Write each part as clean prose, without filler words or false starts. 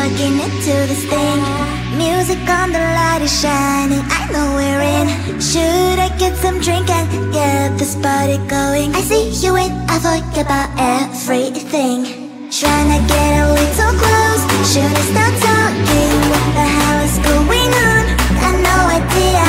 walking into this thing. Music on, the light is shining, I know we're in. Should I get some drink and get this party going? I see you in, I forget about everything. Trying to get a little close, should I start talking? What the hell is going on? Got no idea.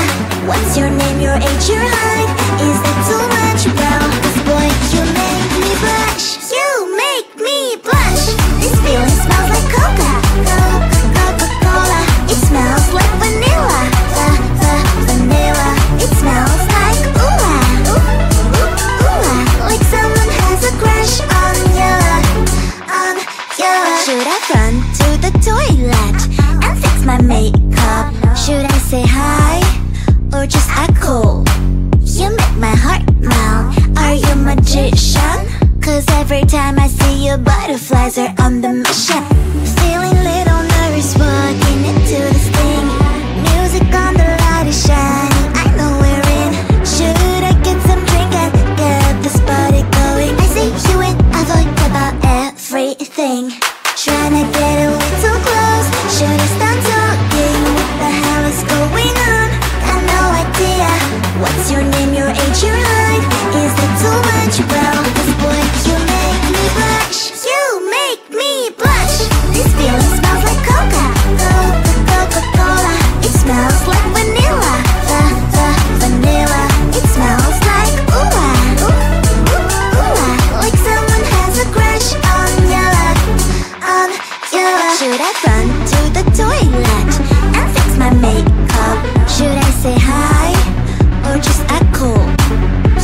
What's your name, your age, your height? Is that too much? Well, this boy, you make me blush. You make me blush. This feeling smells like Coca-Cola. It smells like vanilla. Vanilla. It smells like ooh-ah. Ooh-ah. Like someone has a crush on you. Should I run to the toilet and fix my makeup? Should I say hi or just act cool? You make my heart melt. Are you a magician? Cause every time I see you, butterflies are on the mission. Feeling little nervous walking into this thing. Music on, the light is shining, I know we're in. Should I get some drink and get this party going? I see you in, I forget about everything. Trying to get a little close, should I start talking? What the hell is going on? Got no idea. What's your name, your age, your height? Is that too much? Well, this boy, you make me blush. You make me blush. This feeling smells like Coca-Cola. It smells like vanilla. Vanilla. It smells like ooh-ah. Ooh-ah. Like someone has a crush on you. Should I run to the toilet and fix my makeup? Should I say hi or just act cool?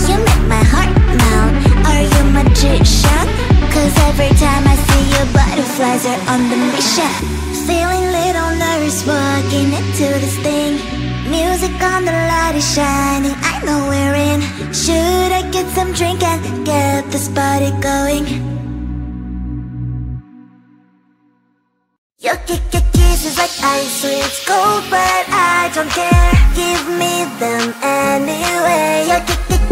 You make my heart melt. Are you a magician? Cause every time I see you, butterflies are on the mission. Feeling little nervous walking into this thing. Music on, the light is shining, I know we're in. Should I get some drink and get this party going? Your kisses like ice, it's cold, but I don't care. Give me them anyway. Your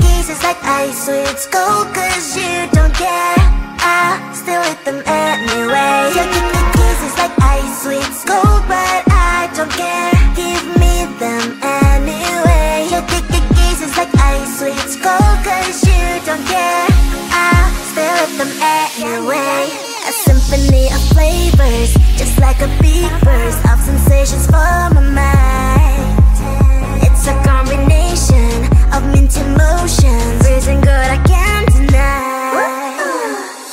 kisses like ice, it's cold, cause you don't care. I'll still eat them anyway. Your kisses like ice, it's cold, but I don't care. Give me them anyway. Your kisses like ice, it's cold, cause you don't care. I'll still eat them anyway. A symphony of flavors, just like a big burst of sensations for my mind. It's a combination of mint emotions, freezing good I can't deny.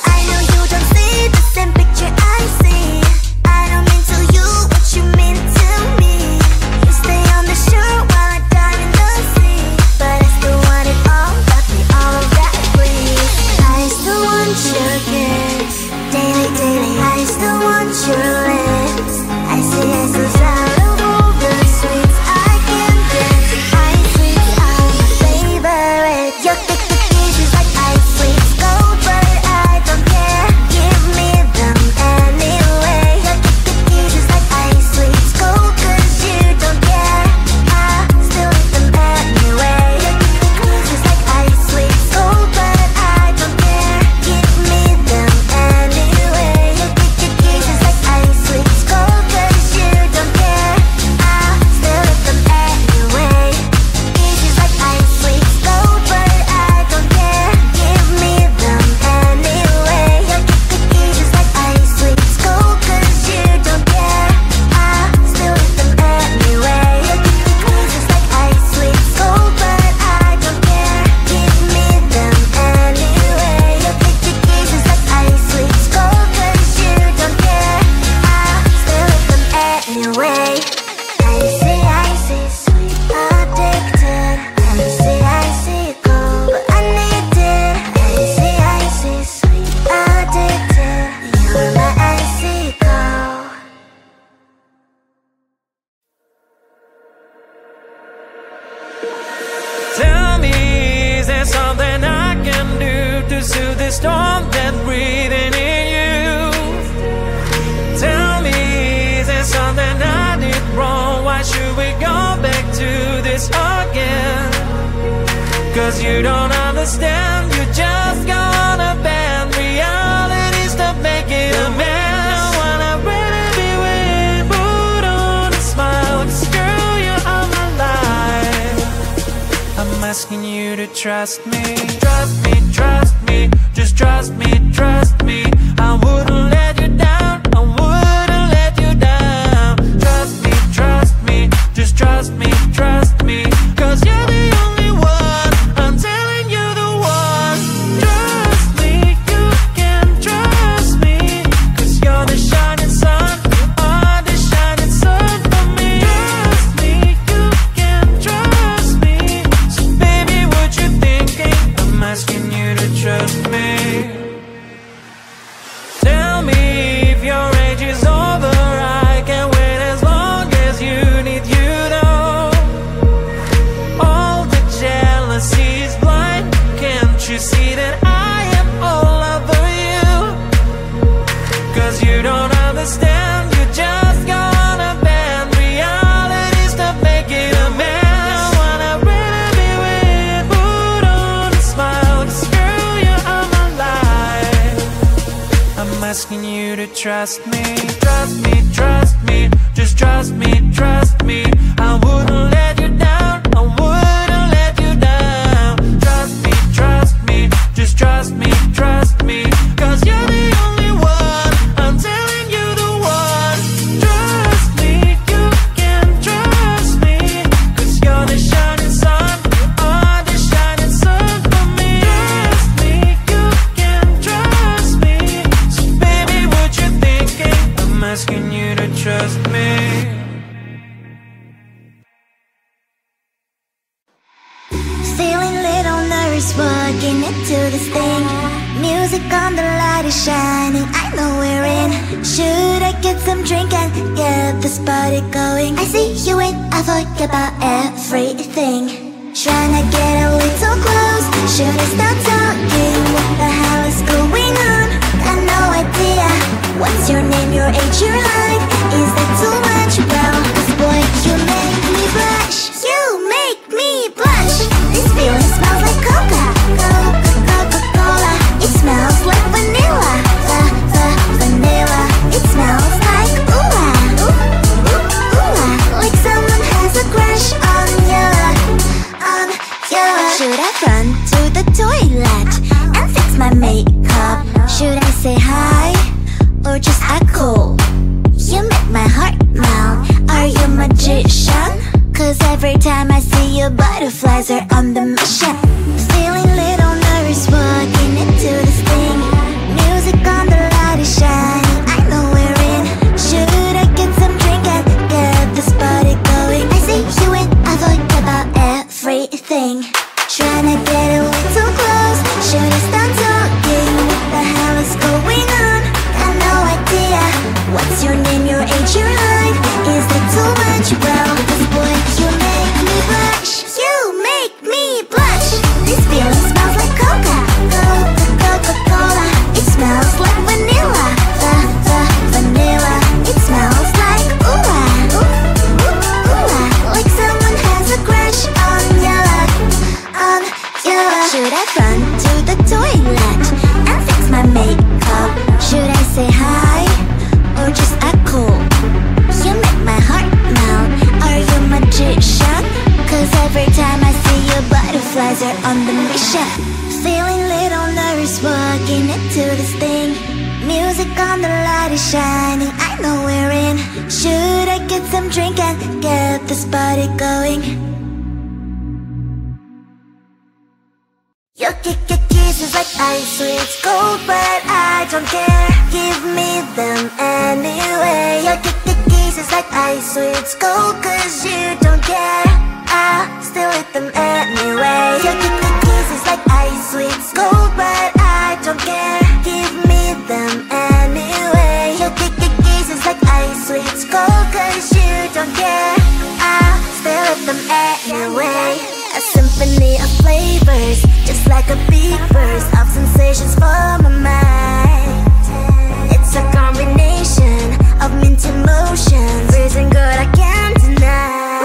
I know you don't see the same picture I see. I don't mean to you what you mean to me. You stay on the shore while I dive in the sea, but I still want it all, got me all of that please. I still want your kiss. Daily, I still want your lips. I see essence out of all the sweets I can get. Ice sweets are my favorite. Your kisses like ice sweets, cold, but I don't care. Give me them anyway. Your kisses like ice sweets, cold, cause you don't care. I still eat them anyway. Your kisses like ice sweets, cold, but I don't care. Give me them anyway. Your kisses like ice sweets, cold, cause you don't care. I still eat them anyway. Kisses like ice sweets, cold, but I don't care. Give me them anyway. Your kisses like ice sweets, cold, cause you don't care. I still eat them anyway. Your kisses like ice sweets, cold, but I don't care. Give me them anyway. Your kisses like ice sweets, cold, cause you don't care. I still eat them anyway. Icy, sweet, addicted. Icy, cold, but I need it. Icy, sweet, addicted. You're my icy cold. Tell me, is there something I can do to soothe the storm that's breathing in you? Tell me, is there something I did wrong? Why should we go back to this again? Cause you don't understand, you just gonna bend realities to make it a mess. I wanna really be with you to trust me. Trust me, just trust me, trust me. I wouldn't let you down, I wouldn't let you down. Trust me, just trust me, cause you're the only one, I'm telling you the one. Trust me, you can trust me, cause you're the shining sun, you are the shining sun for me. Trust me, you can trust me, so baby what you thinking, I'm asking you to trust me. Tell me if your age is over, I can wait as long as you need, you know. All the jealousy is blind, can't you see that I am all over you? Cause you don't understand, you just got a band. Reality's to make it a man. I wanna really be with, put on a smile, cause girl, you are my life. I'm asking you to trust me, just trust me, I wouldn't let you down, I wouldn't let you down. Trust me, just trust me, cause you're the only one, I'm telling you the one. Trust me, you can trust me, cause you're the shining sun, you are the shining sun for me. Trust me, you can trust me, so baby what you thinking, I'm asking you to trust me. Feeling little nervous walking into this thing. Music on, the light is shining, I know we're in. Should I get some drink and get this party going? I see you and I forget about everything. Trying to get a little close, should I start talking? What the hell is going on? Got no idea. What's your name, your age, your height? Is that too much? Well, this boy, you make me blush. You make me blush. This feeling smells like Coca-Cola. It smells like vanilla. Vanilla. It smells like ooh-ah. Ooh-ah. Like someone has a crush on you. Should I run to the toilet and fix my makeup? Should I say hi or just act cool? You make my heart melt. Are you a magician? Cause every time I see you, butterflies are on the mission. Feeling little nervous walking into this thing. Music on, the light is shining, I know we're in. Should I get some drink and get this party going? I see you and I forget about everything. Trying to get a little close, should I start talking? What the hell is going on? Got no idea. What's your name, your age, your height? Is that too much? Well, this boy, you make me blush. You make me blush. This feeling smells like Coca-Cola. It smells like vanilla. Vanilla. It smells like ooh-ah. Ooh-ah. Like someone has a crush on you. Should I run to the toilet and fix my makeup? Should I say hi or just act cool? You make my heart melt. Are you a magician? Cause every time I see you, butterflies are on the mission. Feeling little nervous walking into this thing. Music on, the light is shining, I know we're in. Should I get some drink and get this party going? Your kisses like ice, sweet gold, but I don't care. Give me them anyway. Your kisses like ice, sweet gold, cause you don't care. I'll still eat them anyway. Your kisses like ice, sweet gold, but I don't care. Give me them anyway. Your kisses like ice, sweet gold, cause you don't care. I'll still eat them anyway. A symphony of flavors, just like a big burst of sensations for my mind. It's a combination of mint emotions, freezing good I can't deny.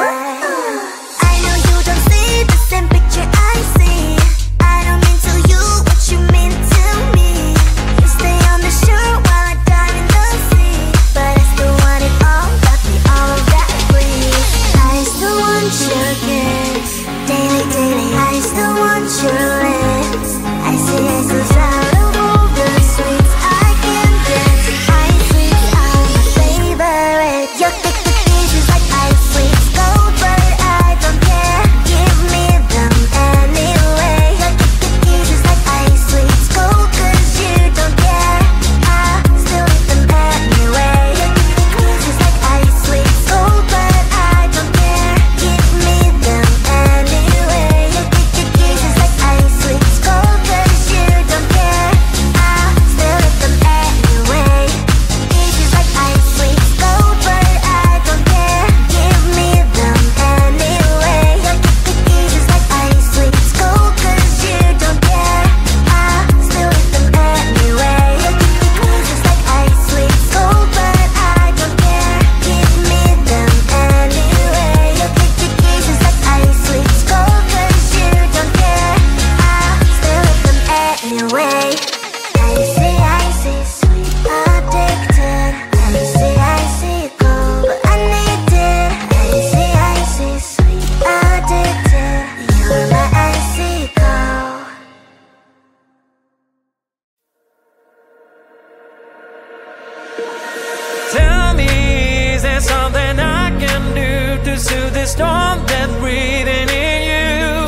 Tell me, is there something I can do to soothe the storm that's breathing in you?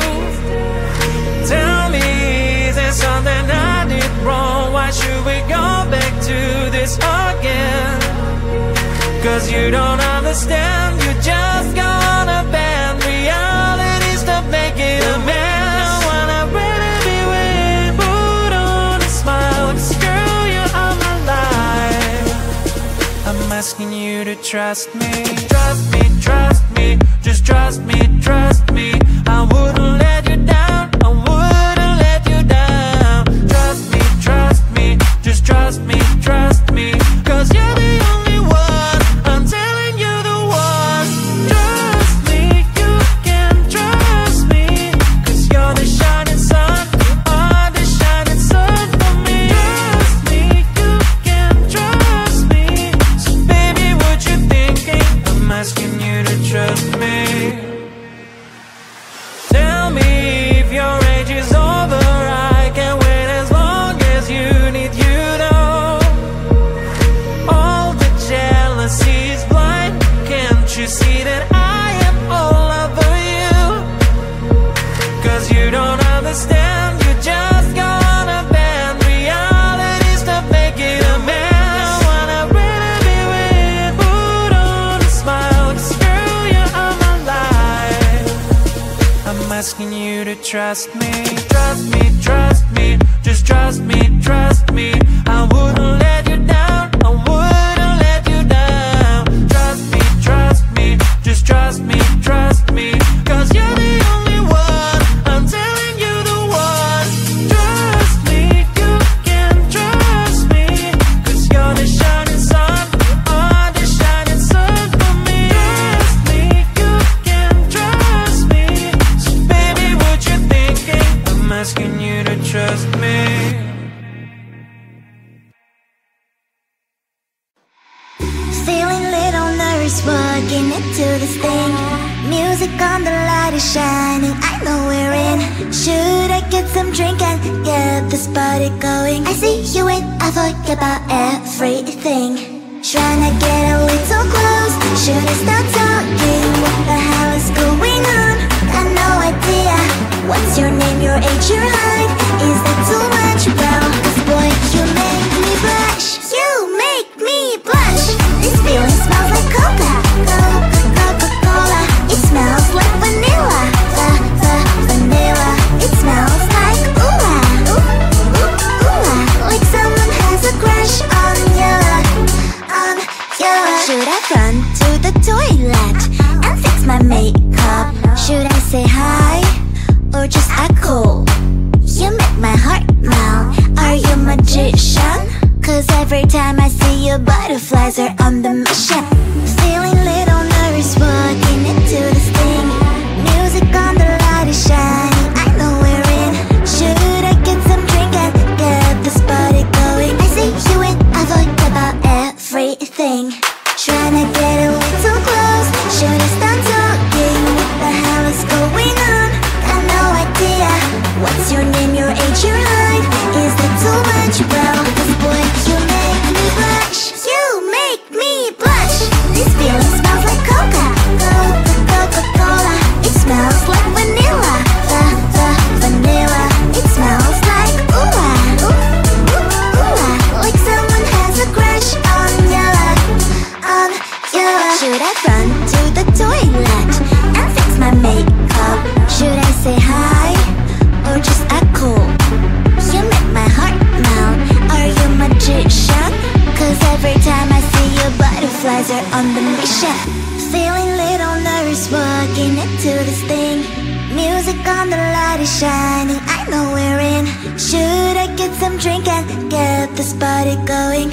Tell me, is there something I did wrong? Why should we go back to this again? Cause you don't understand, you just gonna bend realities to make it a mess. When I really be with, put on a smile, screw you on my life. I'm asking you to trust me, trust me, trust me, just trust me, trust me. I wouldn't let you down, I wouldn't let you down. Trust me, just trust me, trust me. Cause you're the only one, I'm telling you the one. Trust me, you can trust me. Cause you're the shining sun, you are the shining sun for me. Trust me, you can trust me. So baby, what you thinking? I'm asking you to trust me. Tell me if your age is over, I can wait as long as you need, you know. All the jealousy is blind, can't you see that I am all over you? Cause you don't understand, you just gonna bend realities to make it a mess. When I really be with, put on a smile, screw you on my life. I'm asking you to trust me, trust me, trust me, just trust me, trust me. I wouldn't let you down, I wouldn't let you down. Trust me, just trust me, trust me. Cause you're the only one, I'm telling you the one. Trust me, you can trust me. Cause you're the shining sun, you are the shining sun for me. Trust me, you can trust me. So baby, what you thinking? I'm asking you to trust me. Feeling little nervous walking into this thing. Music on, the light is shining, I know we're in. Should I get some drink and get this party going? I see you and I forget about everything. Trying to get a little close, should I start talking? What the hell is going on? Got no idea. What's your name, your age, your height? Is that too much? Well, cause boy, you make me blush. You make me blush. This feeling smells like Coca-Cola. It smells like vanilla. Vanilla. It smells like ooh-ah. Ooh-ah. Like someone has a crush on you. Should I run to the toilet and fix my makeup? Should I say hi or just act cool? You make my heart melt. Are you a magician? Cause every time I see you, butterflies are on the mission. Feeling little nervous walking into this thing. Music on, the light is shining, I know we're in. Should I get some drink and get this party going? I see you and I forget about everything. Trying to get a little close, should I start talking? What the hell is going on? Got no idea. What's your name, your age, your height? Is that too much? Well, cause boy, you make me blush. You make me blush. This feeling smells like Coca-Cola. It smells like vanilla. Vanilla. It smells like ooh-ah. Ooh-ah. Like someone has a crush on you. Should I run to the toilet and fix my makeup? Should I say hi or just act cool? You make my heart melt. Are you a magician? Cause every time I see you, butterflies are on the mission. Feeling little nervous walking into this thing. Music on, the light is shining, I know we're in. Should I get some drink and get this party going?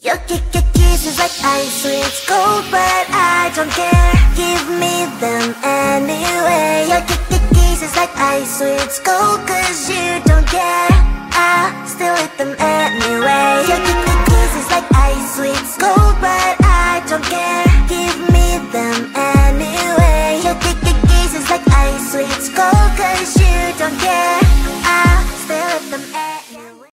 Your kisses like ice, it's cold, but I don't care. Give me them anyway. Your kisses like ice, it's cold, cause you don't care. I still hit them anyway. Your kisses like ice, it's cold.